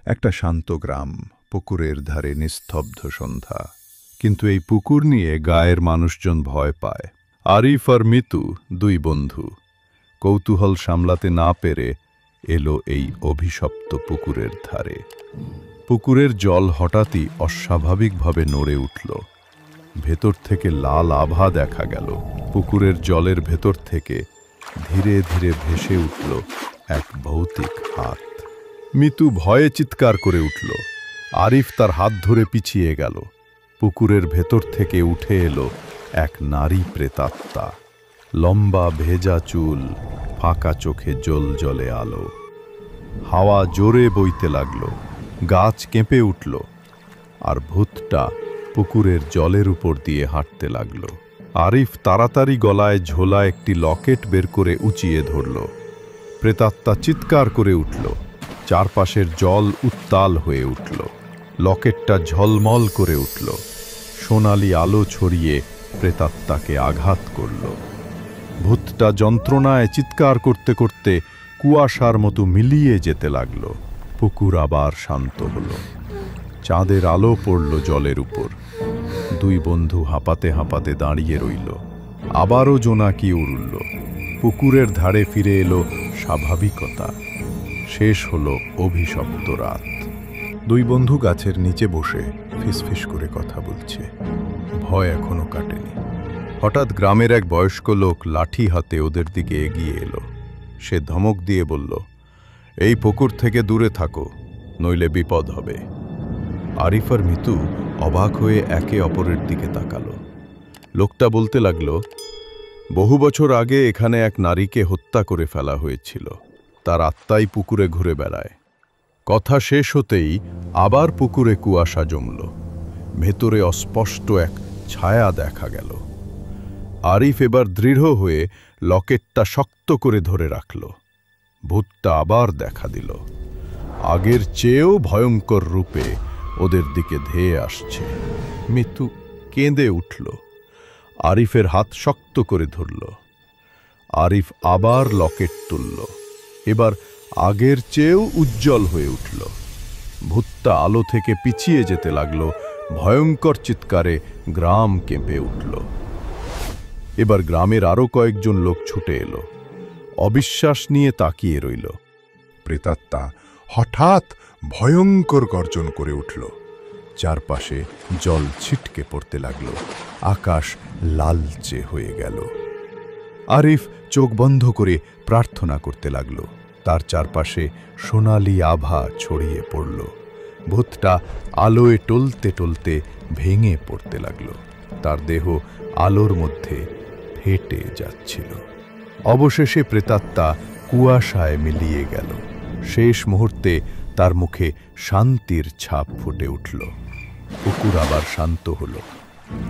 একটা শান্ত গ্রাম, পুকুরের ধারে নিস্তব্ধ সন্ধ্যা। কিন্তু এই পুকুর নিয়ে গায়ের মানুষজন ভয় পায়। আরিফ আর মিতু দুই বন্ধু কৌতূহল সামলাতে না পেরে এলো এই অভিশপ্ত পুকুরের ধারে। পুকুরের জল হঠাৎই অস্বাভাবিকভাবে নড়ে উঠল। ভেতর থেকে লাল আভা দেখা গেল। পুকুরের জলের ভেতর থেকে ধীরে ধীরে ভেসে উঠল এক ভৌতিক হাত। মিতু ভয়ে চিৎকার করে উঠল। আরিফ তার হাত ধরে পিছিয়ে গেল। পুকুরের ভেতর থেকে উঠে এলো এক নারী প্রেতাত্মা। লম্বা ভেজা চুল, ফাঁকা চোখে জ্বলজ্বলে আলো। হাওয়া জোরে বইতে লাগল, গাছ কেঁপে উঠল, আর ভূতটা পুকুরের জলের উপর দিয়ে হাঁটতে লাগল। আরিফ তাড়াতাড়ি গলায় ঝোলা একটি লকেট বের করে উঁচিয়ে ধরল। প্রেতাত্মা চিৎকার করে উঠল। চারপাশের জল উত্তাল হয়ে উঠল। লকেটটা ঝলমল করে উঠল। সোনালি আলো ছড়িয়ে প্রেতাত্মাকে আঘাত করল। ভূতটা যন্ত্রণায় চিৎকার করতে করতে কুয়াশার মতো মিলিয়ে যেতে লাগল। পুকুর আবার শান্ত হল। চাঁদের আলো পড়ল জলের উপর। দুই বন্ধু হাঁপাতে হাঁপাতে দাঁড়িয়ে রইল। আবারও জোনাকি উড়ল। পুকুরের ধারে ফিরে এলো স্বাভাবিকতা। শেষ হলো অভিশপ্ত রাত। দুই বন্ধু গাছের নিচে বসে ফিসফিস করে কথা বলছে। ভয় এখনো কাটেনি। হঠাৎ গ্রামের এক বয়স্ক লোক লাঠি হাতে ওদের দিকে এগিয়ে এলো। সে ধমক দিয়ে বলল, এই পুকুর থেকে দূরে থাকো, নইলে বিপদ হবে। আরিফ আর মিতু অবাক হয়ে একে অপরের দিকে তাকালো। লোকটা বলতে লাগলো, বহু বছর আগে এখানে এক নারীকে হত্যা করে ফেলা হয়েছিল। তার আত্মাই পুকুরে ঘুরে বেড়ায়। কথা শেষ হতেই আবার পুকুরে কুয়াশা জমল। ভেতরে অস্পষ্ট এক ছায়া দেখা গেল। আরিফ এবার দৃঢ় হয়ে লকেটটা শক্ত করে ধরে রাখল। ভূতটা আবার দেখা দিল, আগের চেয়েও ভয়ঙ্কর রূপে ওদের দিকে ধেয়ে আসছে। মিতু কেঁদে উঠল। আরিফের হাত শক্ত করে ধরল। আরিফ আবার লকেট তুলল। এবার আগের চেয়েও উজ্জ্বল হয়ে উঠল। ভূতটা আলো থেকে পিছিয়ে যেতে লাগল। ভয়ঙ্কর চিৎকারে গ্রাম কেঁপে উঠল। এবার গ্রামের আরো কয়েকজন লোক ছুটে এলো। অবিশ্বাস নিয়ে তাকিয়ে রইল। প্রেতাত্মা হঠাৎ ভয়ঙ্কর গর্জন করে উঠল। চারপাশে জল ছিটকে পড়তে লাগল। আকাশ লালচে হয়ে গেল। আরিফ চোখ বন্ধ করে প্রার্থনা করতে লাগল। তার চারপাশে সোনালি আভা ছড়িয়ে পড়ল। ভূতটা আলোয় টলতে টলতে ভেঙে পড়তে লাগল। তার দেহ আলোর মধ্যে ফেটে যাচ্ছিল। অবশেষে প্রেতাত্মা কুয়াশায় মিলিয়ে গেল। শেষ মুহূর্তে তার মুখে শান্তির ছাপ ফুটে উঠল। পুকুর আবার শান্ত হল।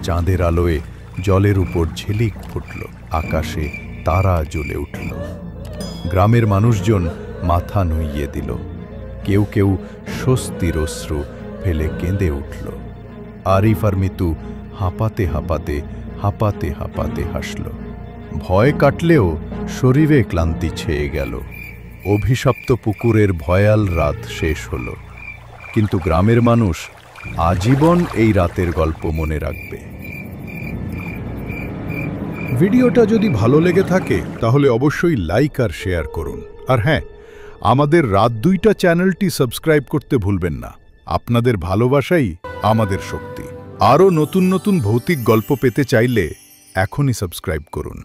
চাঁদের আলোয় জলের উপর ঝিলিক ফুটল। আকাশে তারা জ্বলে উঠল। গ্রামের মানুষজন মাথা নুইয়ে দিল। কেউ কেউ স্বস্তির অশ্রু ফেলে কেঁদে উঠল। আরিফ আর মিতু হাঁপাতে হাঁপাতে হাঁপাতে হাঁপাতে হাসল। ভয় কাটলেও শরীরে ক্লান্তি ছেয়ে গেল। অভিশপ্ত পুকুরের ভয়াল রাত শেষ হল। কিন্তু গ্রামের মানুষ আজীবন এই রাতের গল্প মনে রাখবে। ভিডিওটা যদি ভালো লেগে থাকে তাহলে অবশ্যই লাইক আর শেয়ার করুন। আর হ্যাঁ, আমাদের রাত 2টা চ্যানেলটি সাবস্ক্রাইব করতে ভুলবেন না। আপনাদের ভালোবাসাই আমাদের শক্তি। আরও নতুন নতুন ভৌতিক গল্প পেতে চাইলে এখনই সাবস্ক্রাইব করুন।